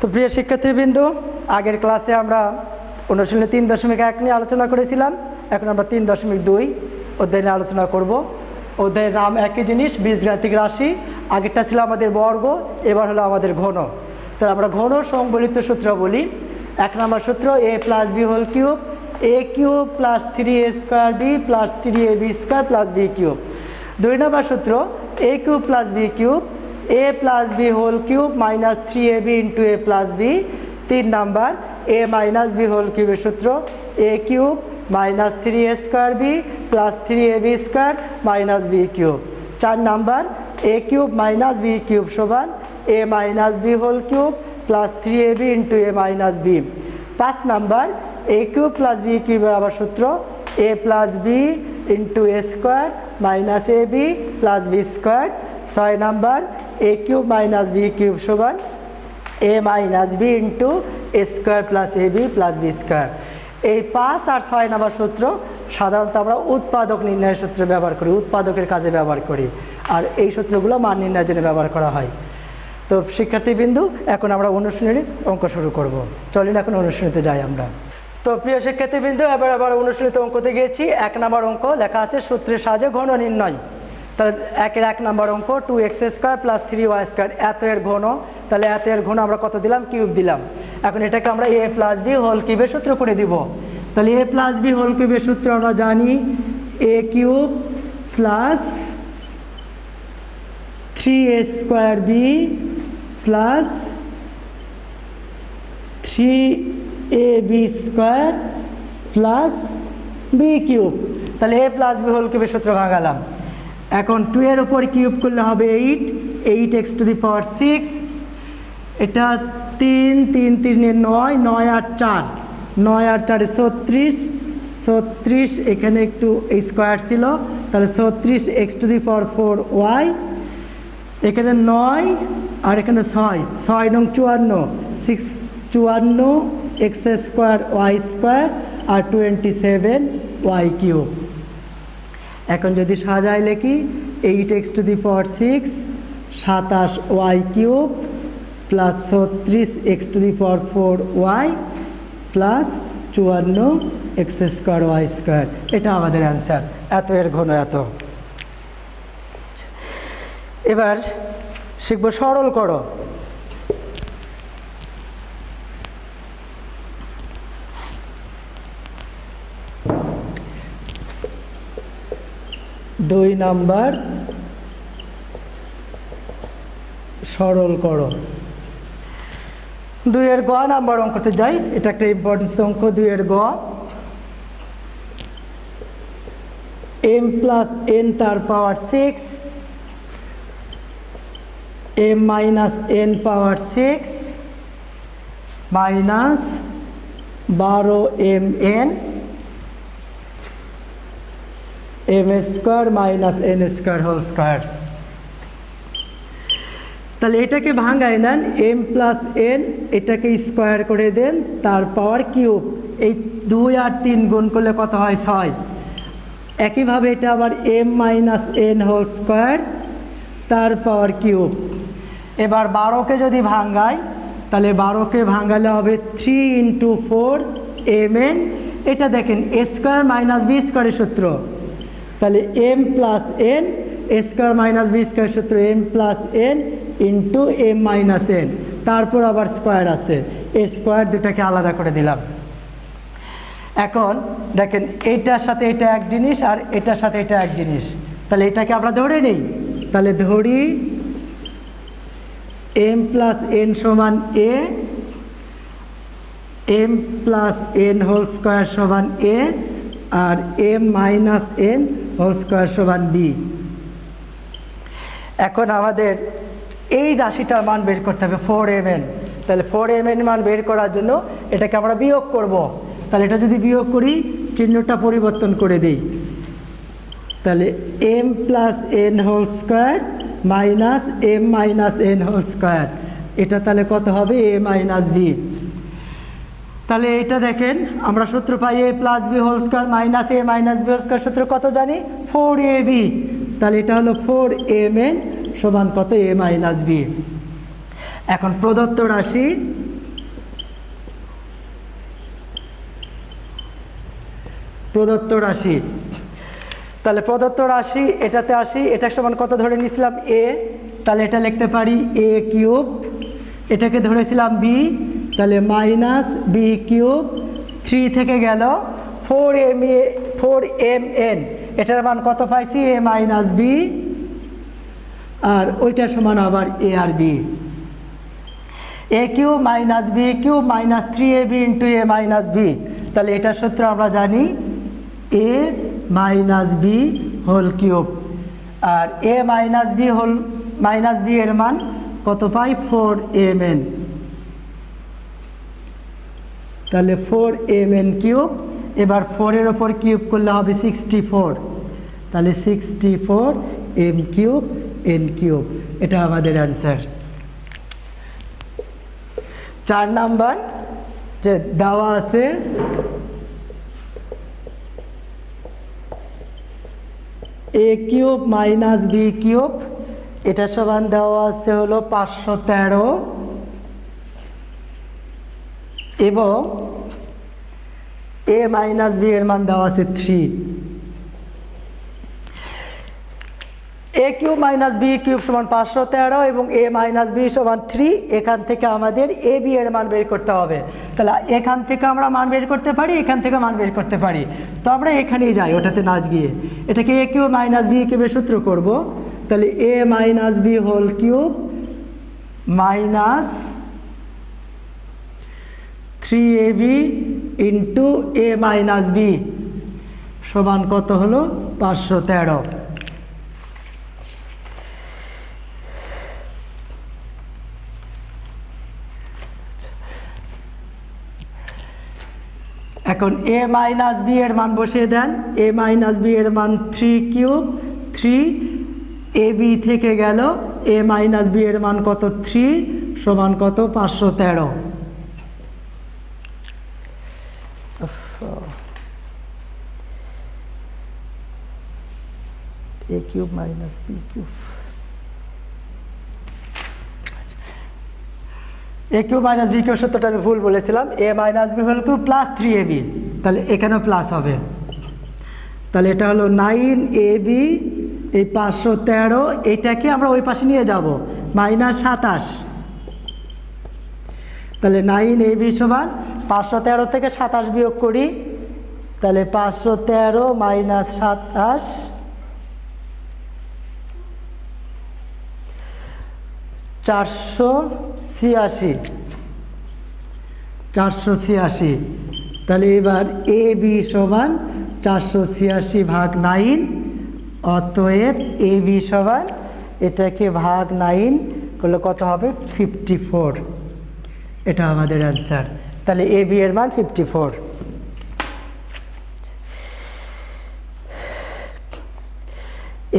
তো প্রিয় শিক্ষার্থীবৃন্দ, আগের ক্লাসে আমরা অনুশীলনী 3.1 নিয়ে আলোচনা করেছিলাম। এখন আমরা 3.2 অধ্যায় নিয়ে আলোচনা করব। অধ্যায়ের নাম একই জিনিস, বীজগাণিতিক রাশি। আগেরটা ছিল আমাদের বর্গ, এবার হলো আমাদের ঘন। তাহলে আমরা ঘন সংবলিত সূত্র বলি। 1 নম্বর সূত্র a + b whole cube, a cube plus 3a² b plus 3ab² plus b cube. 2 number সূত্র a cube plus b cube, a plus b whole cube minus 3ab into a plus b। 3 number a minus b whole কিউবের সূত্র a cube minus 3a² b plus 3ab² minus b cube. 4 number a cube minus b cube সমান a minus b whole cube plus 3ab into a minus b। 5 number a cube plus b কিউবের আবার সূত্র a plus b into a square minus ab plus b square. 6 number a cube minus b cube সমান a minus b into a square plus ab plus b square. এই 5 আর 6 number সূত্র সাধারণত আমরা উৎপাদক নির্ণয়ের সূত্রে ব্যবহার করি, উৎপাদকের কাজে ব্যবহার করি, আর এই সূত্রগুলো মান নির্ণয়ের জন্য ব্যবহার করা হয়। তো শিক্ষার্থীবৃন্দু, এখন আমরা অনুশীলনীর অঙ্ক শুরু করব। চলুন এখন অনুশীলনীতে যাই আমরা। তো প্রিয় শিক্ষার্থীবৃন্দু, এবার অনুশীলনীতে অঙ্কতে গিয়েছি। 1 নম্বর অঙ্ক লেখা আছে সূত্রের সাহায্যে ঘন নির্ণয়। তাহলে 1 নম্বর অঙ্ক 2x² প্লাস 3y², এত এর ঘন। তাহলে এত এর ঘন আমরা কত দিলাম? কিউব দিলাম। এখন এটাকে আমরা a প্লাস b হোল কিউবের সূত্র করে দিব। তাহলে a প্লাস b হোল কিউবের সূত্র আমরা জানি a cube plus 3a² b plus 3ab² plus b cube. তাহলে a প্লাস b হোল কিউবের সূত্র ভাঙালাম। এখন 2 এর উপর কিউব করলে হবে 8x টু দি পাওয়ার 6। এটা 3 3 3 9, 9 আর 4, 9 আর 4 36, এখানে একটু স্কোয়ার ছিল, তাহলে 36x to the power 4y। এখানে 9 আর এখানে 6, 6 নং 54, 6 54 x² y² আর 27y কিউব। এখন যদি সাজায় লিখি 8x to the power 6 27y cube plus 36x to the power 4y plus 54 x² y²। এটা আমাদের অ্যান্সার। এত এর ঘন এত। এবার শিখবো সরল করো। দুই নাম্বার সরল করো। 2 এর গ নাম্বার অঙ্কতে যাই। এটা একটা ইম্পর্টেন্স অঙ্ক। 2 এর গ m প্লাস n তার power 6, m minus n power 6 minus 12mn m² minus n² whole square. তাহলে এটাকে ভাঙায় নেন, m প্লাস n, এটাকে স্কোয়ার করে দেন, তার পাওয়ার কিউব। এই 2 আর 3 গুণ করলে কত হয়? 6। একইভাবে এটা আবার m minus n whole square তার পাওয়ার কিউব। এবার 12কে যদি ভাঙাই, তাহলে 12কে ভাঙালে হবে 3 ইন্টু 4 mn। এটা দেখেন a স্কোয়ার মাইনাস b স্কোয়ারের সূত্র। তাহলে m plus n, a square minus b square সূত্র m plus n into m minus n, তারপর আবার স্কোয়ার আছে, a স্কোয়ার দুটাকে আলাদা করে দিলাম। এখন দেখেন এইটার সাথে এটা এক জিনিস আর এটার সাথে এটা এক জিনিস। তাহলে এটাকে আমরা ধরে নিই। তাহলে ধরি m প্লাস n সমান a, m plus n whole square সমান a, আর m minus n whole square সমান b। এখন আমাদের এই রাশিটার মান বের করতে হবে 4mn। তাহলে 4mn মান বের করার জন্য এটাকে আমরা বিয়োগ করব। তাহলে এটা যদি বিয়োগ করি, চিহ্নটা পরিবর্তন করে দিই, তাহলে m plus n whole square minus m minus n whole square. এটা তাহলে কত হবে? a minus b। তাহলে এটা দেখেন আমরা সূত্র পাই a plus b whole square minus a minus b whole square. সূত্র কত জানি? 4ab। তাহলে এটা হলো 4mn সমান কত? a minus b। এখন প্রদত্ত রাশি প্রদত্ত রাশি। তাহলে প্রদত্ত রাশি এটাতে আসি, এটা সমান কত ধরে নিয়েছিলাম এ, তাহলে এটা লিখতে পারি এ কিউব, এটাকে ধরেছিলাম বি, তাহলে মাইনাস বি কিউব, 3 থেকে গেল 4mn, এটার মান কত পাইছি এ মাইনাস বি, আর ওইটার সমান আবার এ আর B, A cube minus B cube minus 3ab into A minus B. তাহলে এটার সূত্র আমরা জানি A minus B whole cube, আর A minus B whole minus B এর মান কত পাই 4mn, তাহলে 4mn কিউব, এবার 4-এর ওপর কিউব করলে হবে 64, তাহলে 64m কিউব n কিউব, এটা আমাদের অ্যান্সার। 4 নাম্বার যে দেওয়া আছে এ কিউব মাইনাস বি কিউব, এটা সমান দেওয়া আছে হলো 513, এবং এ মাইনাস বি এর মান দেওয়া আছে 3। এ কিউব মাইনাস বি কিউব সমান 513 এবং এ মাইনাস বি সমান 3, এখান থেকে আমাদের এ বি এর মান বের করতে হবে। তাহলে এখান থেকে আমরা মান বের করতে পারি, এখান থেকে মান বের করতে পারি, তো আমরা এখানেই যাই, ওটাতে না গিয়ে এটাকে এ কিউব মাইনাস বি কিউবের সূত্র করব। তাহলে A minus B whole cube minus 3ab into A minus B সমান কত হলো 513। এখন এ মাইনাস বি এর মান বসিয়ে দেন, এ মাইনাস বি এর মান 3 কিউব, 3 এ বি থেকে গেল এ মাইনাস বি এর মান কত 3 সমান কত 513। A cube minus B cube, A cube minus B cube সূত্রটা আমি ভুল বলেছিলাম, A minus B whole cube plus 3ab, তাহলে এখানেও প্লাস হবে, তাহলে এটা হলো 9ab, এই 513 এইটাকে আমরা ওই পাশে নিয়ে যাব মাইনাস 27, তাহলে 9ab সমান 513 থেকে 27 বিয়োগ করি, তাহলে 513 মাইনাস 27 486, তাহলে এবার এ বি সমান 486 ভাগ 9, অতএব এ বি সমান এটাকে ভাগ 9 করলে কত হবে 54, এটা আমাদের অ্যান্সার। তাহলে এ বি এর মান 54।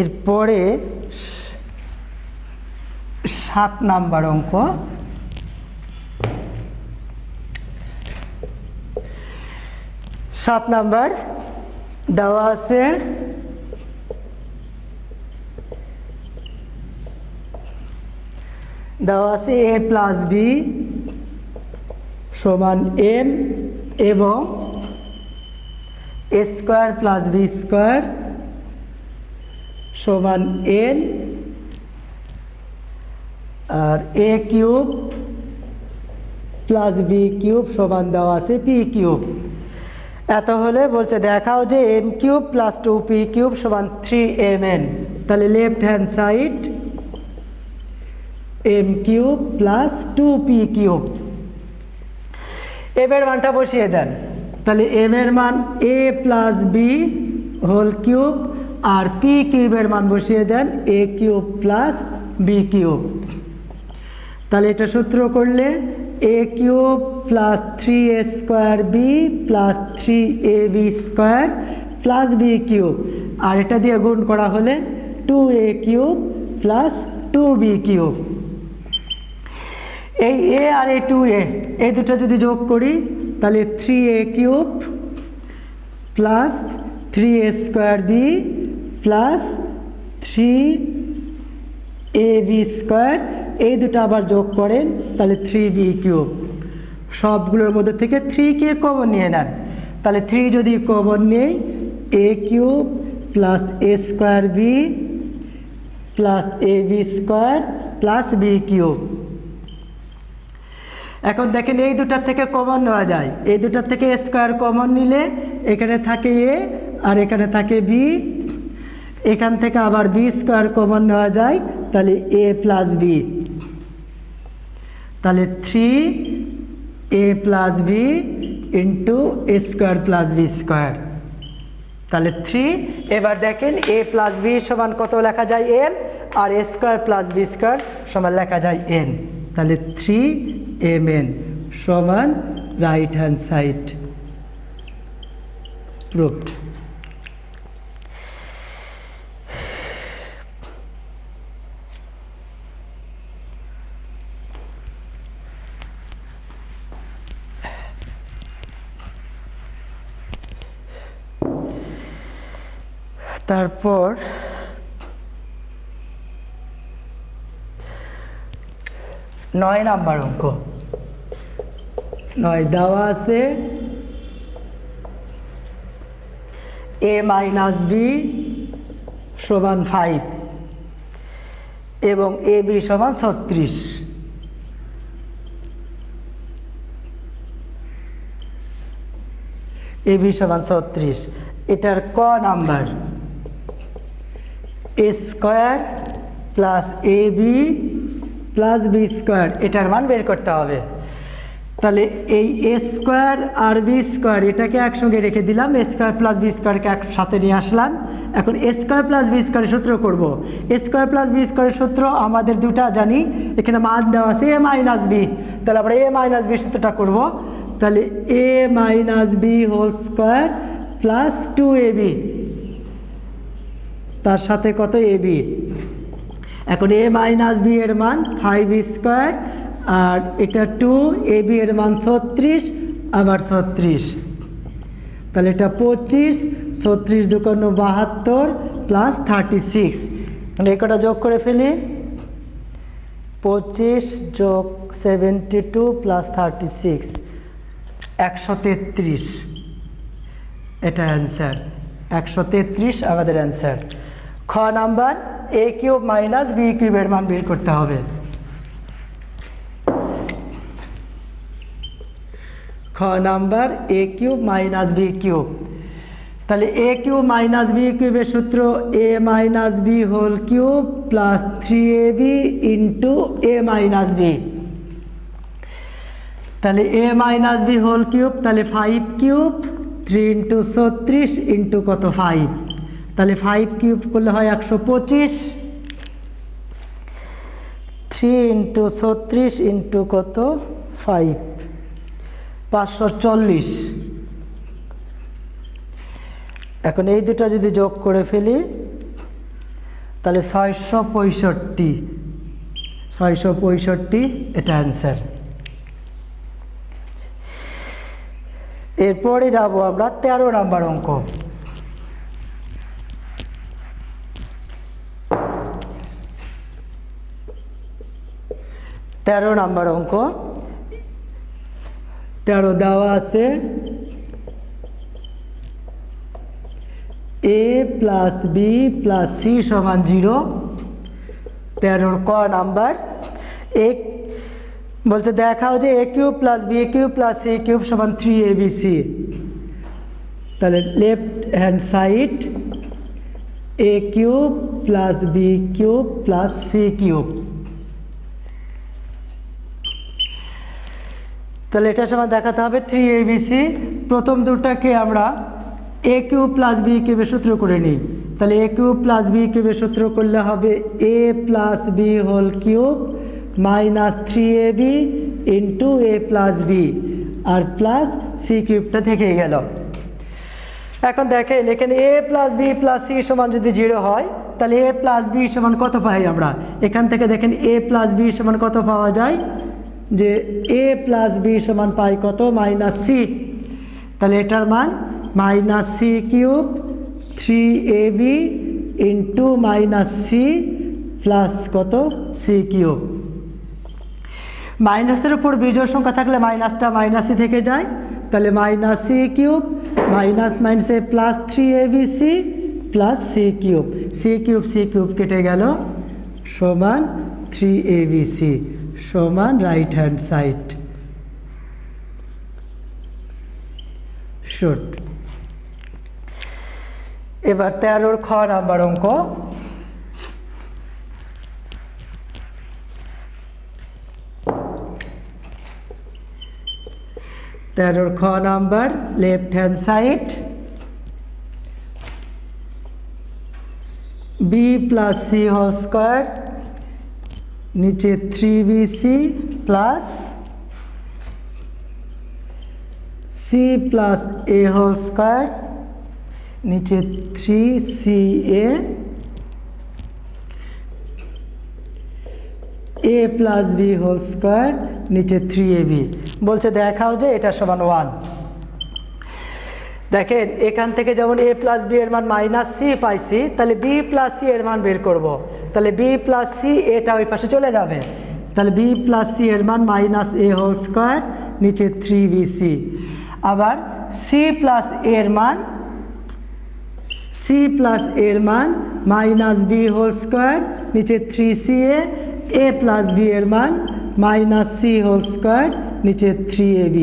এরপরে 7 নাম্বার অঙ্ক, দেওয়া আছে এ প্লাস বি সমান এম এবং এ স্কোয়ার প্লাস বি স্কোয়ার সমান এন, আর এ কিউব প্লাস বি কিউব সমান দেওয়া আছে পি কিউব। এত হলে বলছে দেখাও যে M cube plus 2p cube সমান 3mn, তাহলে left hand side M cube plus 2p cube, M এর মানটা বসিয়ে দেন, তাহলে এম এর মান A plus B whole cube, আর পি কিউবের মান বসিয়ে দেন A cube plus B cube. তাহলে এটা সূত্র করলে A cube plus 3a square B plus 3ab square plus B cube, আর এটা দিয়ে গুণ করা হলে 2a cube plus 2b cube. এই এ আর এই 2a এই দুটো যদি যোগ করি তাহলে 3a cube plus 3a square B plus 3ab square, এই দুটো আবার যোগ করেন তাহলে 3b কিউব। সবগুলোর মধ্যে থেকে 3 কে কমন নিয়ে নেন, তাহলে 3 যদি কমন নেই A cube plus A square B plus A B square plus B cube. এখন দেখেন এই দুটার থেকে কমন নেওয়া যায়, এই দুটার থেকে এ স্কোয়ার কমন নিলে এখানে থাকে এ আর এখানে থাকে বি, এখান থেকে আবার বি স্কোয়ার কমন নেওয়া যায়, তাহলে এ প্লাস বি, তাহলে 3 এ প্লাস বি ইন্টু এ স্কোয়ার প্লাস বি স্কোয়ার, তাহলে 3। এবার দেখেন এ প্লাস বি সমান কত লেখা যায় এম, আর এ স্কোয়ার প্লাস বি স্কোয়ার সমান লেখা যায় এন, তাহলে 3mn সমান রাইট হ্যান্ড সাইড প্রুভড। তারপর 9 নাম্বার অঙ্ক, 9 দেওয়া আছে a মাইনাস বি সমান 5 এবং এ বি সমান 36। এ বি সমান 36, এটার ক number A square plus A B plus B square, এটার মান বের করতে হবে। তাহলে এই এ স্কোয়ার আর বি স্কোয়ার এটাকে একসঙ্গে রেখে দিলাম, এ স্কোয়ার প্লাস বি স্কোয়ারকে একসাথে নিয়ে আসলাম। এখন এ স্কোয়ার প্লাস বি স্কোয়ারের সূত্র করব। এ স্কোয়ার প্লাস বি স্কোয়ারের সূত্র আমাদের দুটা জানি, এখানে মান দেওয়া আছে এ মাইনাস বি, তাহলে আমরা এ মাইনাস বি সূত্রটা করব। তাহলে A minus B whole square plus 2ab, তার সাথে কত এ বি। এখন এ মাইনাস বি এর মান 5 স্কোয়ার, আর এটা 2, এ বি এর মান 36 আবার 36, তাহলে এটা 25, 36 দুগুণ 72 প্লাস 36, মানে এই কটা যোগ করে ফেলি, 25 যোগ 72 প্লাস 36 133, এটা অ্যান্সার 133 আমাদের অ্যান্সার। খ number A cube minus B কিউবের মান বের করতে হবে। খ number A cube minus B cube, তাহলে এ কিউব মাইনাস বি কিউবের সূত্র A minus B whole cube plus 3ab into A minus B, তাহলে A minus B whole cube, তাহলে 5 কিউব 3 ইন্টু 36 ইন্টু কত 5, তাহলে 5 কিউব করলে হয় 125, 3 ইন্টু 36 ইন্টু কত 5, 540। এখন এই দুটো যদি যোগ করে ফেলি তাহলে 665, এটা অ্যান্সার। এরপরে যাব আমরা 13 নাম্বার অঙ্ক। 13 নাম্বার অঙ্ক, 13 দেওয়া আছে A plus B plus C সমান 0। 13 ক নাম্বার এক বলছে দেখাও যে A cube plus B cube plus C cube সমান 3abc, তাহলে left hand side A cube plus B cube plus C cube, তাহলে এটার সময় দেখাতে হবে 3abc। প্রথম দুটাকে আমরা এ কিউব প্লাস বি কিউবের সূত্র করে নিই, তাহলে এ কিউব প্লাস বি কিউবের সূত্র করলে হবে A plus B whole cube minus 3ab into A plus B, আর প্লাস সি কিউবটা থেকেই গেল। এখন দেখেন এখানে A plus B plus C সমান যদি 0 হয় তাহলে এ প্লাস বি সমান কত পাই আমরা, এখান থেকে দেখেন এ প্লাস বি সমান কত পাওয়া যায়, যে এ প্লাস বি সমান পাই কত মাইনাস সি, তাহলে এটার মান minus C cube 3ab into minus C plus কত সি কিউব। মাইনাসের উপর বিজোড় সংখ্যা থাকলে মাইনাসটা মাইনাসই থেকে যায়, তাহলে মাইনাস সি কিউব মাইনাস মাইনাসে plus 3abc plus C cube কেটে গেল সমান 3abc সমান রাইট হ্যান্ড সাইড শুট। এবার 13 খ নাম্বার অঙ্ক। খ number left hand side b plus C whole square নিচে 3bc plus C plus A whole square নিচে 3ca a plus B whole square নিচে 3ab বলছে দেখাও যে এটা সমান 1। দেখেন এখান থেকে যেমন a প্লাস বি এর মান মাইনাস সি পাইছি, তাহলে b প্লাস সি এর মান বের করব। তাহলে b প্লাস সি এটা ওই পাশে চলে যাবে, তাহলে b প্লাস সি এর মান মাইনাস a হোল স্কোয়ার নিচে 3bc। আবার c প্লাস এর মান মাইনাস বি হোল স্কোয়ার নিচে 3ca, a প্লাস বি এর মান মাইনাস সি হোল স্কোয়ার নিচে 3ab।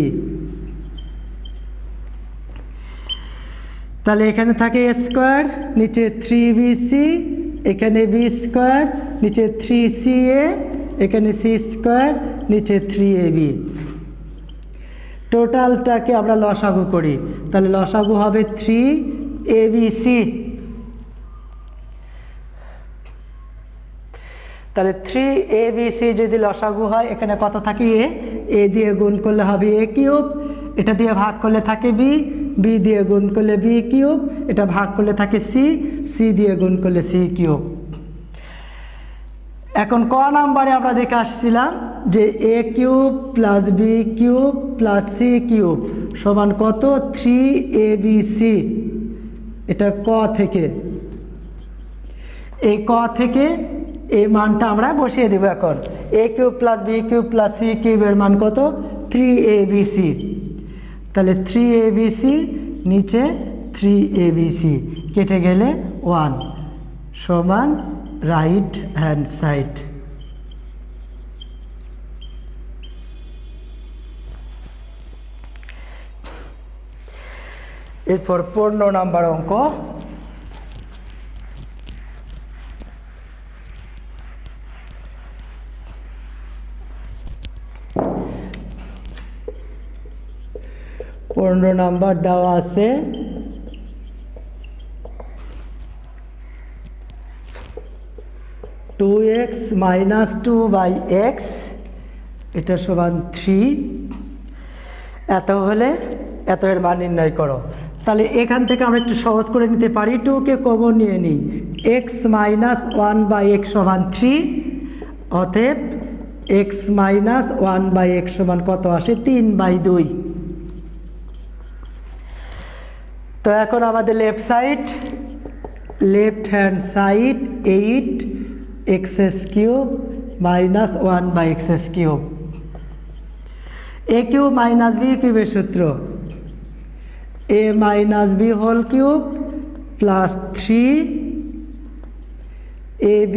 তাহলে এখানে থাকে a স্কোয়ার নিচে 3bc, এখানে b স্কোয়ার নিচে 3ca, এখানে c স্কোয়ার নিচে 3ab। টোটালটাকে আমরা লসাগু করি, তাহলে লসাগু হবে 3abc। তাহলে 3abc যদি লসাগু হয় এখানে কত থাকে a দিয়ে গুণ করলে হবে a কিউব, এটা দিয়ে ভাগ করলে থাকে b দিয়ে গুণ করলে b কিউব, এটা ভাগ করলে থাকে c দিয়ে গুণ করলে c কিউব। এখন ক নাম্বারে আমরা দেখে আসছিলাম যে a cube plus b cube plus c cube সমান কত 3abc। এটা ক থেকে, এই ক থেকে এই মানটা আমরা বসিয়ে দেব। এখন a cube plus b cube plus c কিউবের মান কত 3abc, তাহলে 3abc নিচে 3abc কেটে গেলে 1 সমান রাইট হ্যান্ড সাইড। এরপর 15 নাম্বার অঙ্ক। নাম্বার দেওয়া আছে 2x মাইনাস 2/x এটা সমান 3। এত হলে এত এর মান নির্ণয় করো। তাহলে এখান থেকে আমরা একটু সহজ করে নিতে পারি, 2কে কমন নিয়ে নিই, x মাইনাস 1/x সমান 3, অতএব x মাইনাস 1/x সমান কত আসে 3/2। তো এখন আমাদের left hand side 8x cube minus 1/x cube. a cube minus b কিউবের সূত্র a minus b whole cube plus 3ab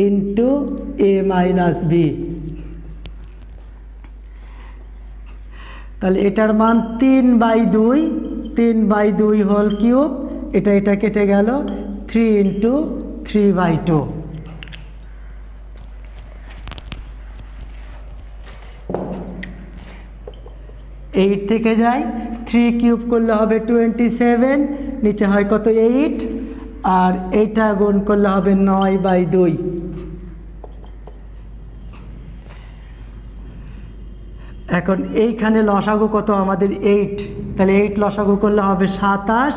into a minus b। তাহলে এটার মান 3/2 হোল কিউব, এটা কেটে গেল 3 ইন্টু 3/2। এইট থেকে যায় 3 কিউব করলে হবে 27, নিচে হয় কত 8, আর এইটা গুণ করলে হবে 9/2। এখন এইখানে লসাগু কত আমাদের 8, তাহলে 8 লসাগু করলে হবে 27,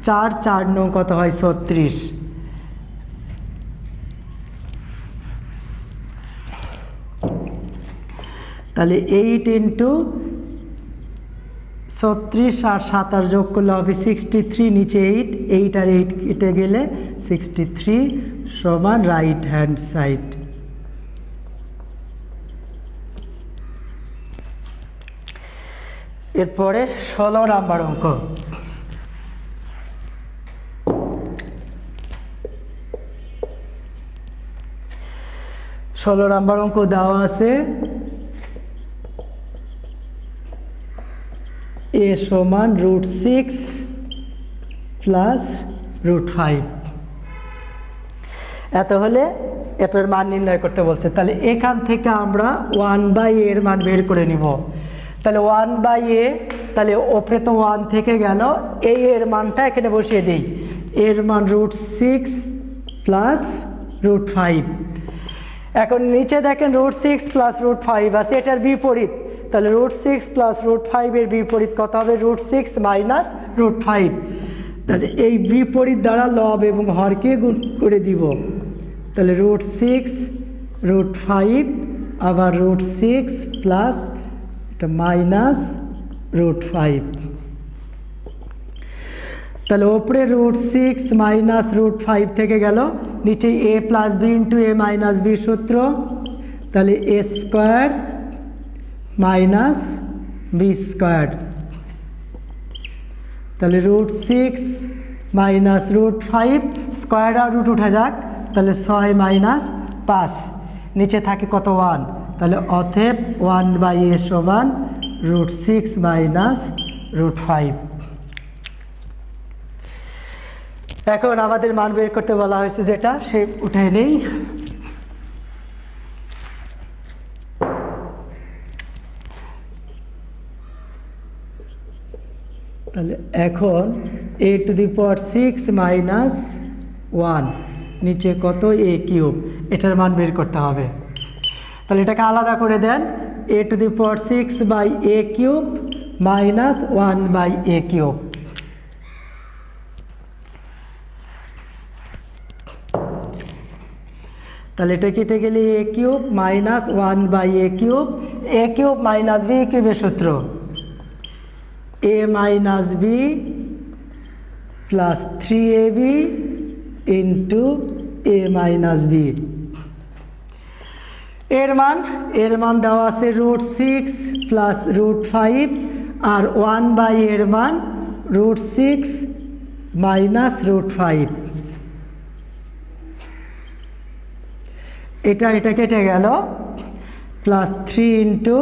4 9 কত হয় 36। তাহলে 8 ইন্টু 36 আর 27 যোগ করলে হবে 63, নিচে 8 আর 8 কেটে গেলে 63 সমান রাইট হ্যান্ড সাইড। এরপরে 16 নাম্বার অঙ্ক। ষোলো নাম্বার অঙ্ক দেওয়া আছে a সমান √6 প্লাস √5। এত হলে এটার মান নির্ণয় করতে বলছে। তাহলে এখান থেকে আমরা 1/a এর মান বের করে নিব। তাহলে 1/a, তাহলে ওপরে তো 1 থেকে গেল, a এর মানটা এখানে বসিয়ে দিই। এর মান √6 প্লাস √5। এখন নিচে দেখেন √6 প্লাস √5 আছে, এটার বিপরীত। তাহলে √6 প্লাস √5 এর বিপরীত কত হবে? √6 মাইনাস √5। তাহলে এই বিপরীত দ্বারা লব এবং হরকে গুণ করে দিব। তাহলে √6 √5 আবার √6 প্লাস এটা মাইনাস √5। তাহলে ওপরে √6 মাইনাস √5 থেকে গেল, নিচে a plus b into a minus b সূত্র। তাহলে a square minus b square. তাহলে √6 মাইনাস √5, স্কোয়ার আর রুট উঠে যাক, তাহলে 6 মাইনাস 5, নিচে থাকে কত? 1। তাহলে অতএব 1/a সমান √6 মাইনাস √5। এখন আমাদের মান বের করতে বলা হয়েছে, যেটা সে উঠে নেই। তাহলে এখন a⁴ মাইনাস 1, নিচে কত? a³ এটার মান বের করতে হবে। তাহলে এটাকে আলাদা করে দেন, a⁴ মাইনাস 1/a³। তাহলে এটা কেটে গেলে a³ minus 1/a³ a³ minus b³ এর সূত্র a minus b plus 3ab into a minus b। এর মান দেওয়া আছে √6 প্লাস √5 আর 1/a এর মান √6 মাইনাস √5। এটা কেটে গেল, প্লাস 3 ইন্টু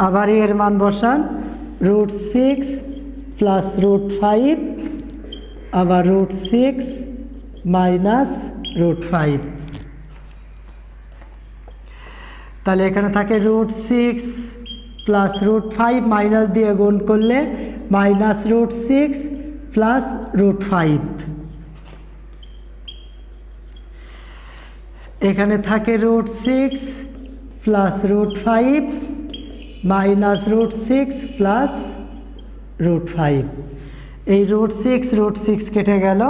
আবার এর মান বসান √6 প্লাস √5 আবার √6 মাইনাস √5। তাহলে এখানে থাকে √6 প্লাস √5 মাইনাস দিয়ে গুণ করলে মাইনাস √6 প্লাস √5। এখানে থাকে √6 প্লাস √5 মাইনাস √6 প্লাস √5। এই √6 কেটে গেল,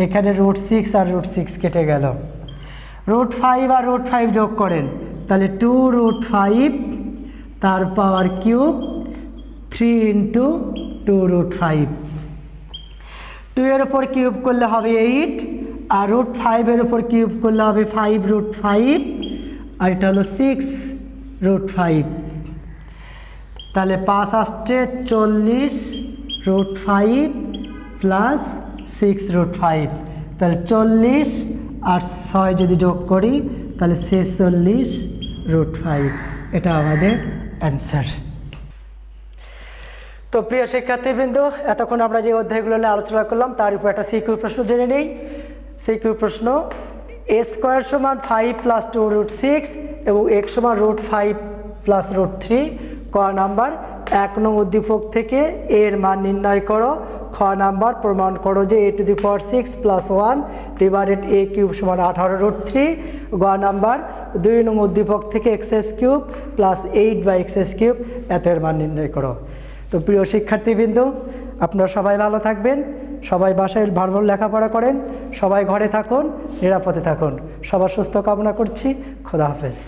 এখানে √6 আর √6 কেটে গেল। √5 আর √5 যোগ করেন, তাহলে 2√5 তার পাওয়ার কিউব 3 ইন্টু 2√5। 2 এর উপর কিউব করলে হবে 8, আর √5 এর উপর কিউব করলে হবে 5√5, আর এটা হলো 6√5। তাহলে 5 আসছে 40√5 প্লাস 6√5। তাহলে 40 আর 6 যদি যোগ করি তাহলে 46√5। এটা আমাদের অ্যান্সার। তো প্রিয় শিক্ষার্থীবৃন্দ, এতক্ষণ আমরা যে অধ্যায়গুলো নিয়ে আলোচনা করলাম তার উপর একটা সিকিউ প্রশ্ন জেনে নেই। সিকিউ প্রশ্ন, a² সমান 5 প্লাস 2√6 এবং x সমান √5 প্লাস √3। ক নাম্বার 1 নং উদ্দীপক থেকে এর মান নির্ণয় করো। খ নাম্বার প্রমাণ করো যে a⁴ প্লাস 1 ডিভাইডেড a³ সমান 18√3। গ নাম্বার 2 নং উদ্দীপক থেকে x³ প্লাস 8/x³ এত এর মান নির্ণয় করো। তো প্রিয় শিক্ষার্থীবৃন্দ, আপনারা সবাই ভালো থাকবেন, সবাই বাসায় ভালো লেখাপড়া করেন, সবাই ঘরে থাকুন, নিরাপদে থাকুন, সবার সুস্থ কামনা করছি। খোদা হাফেজ।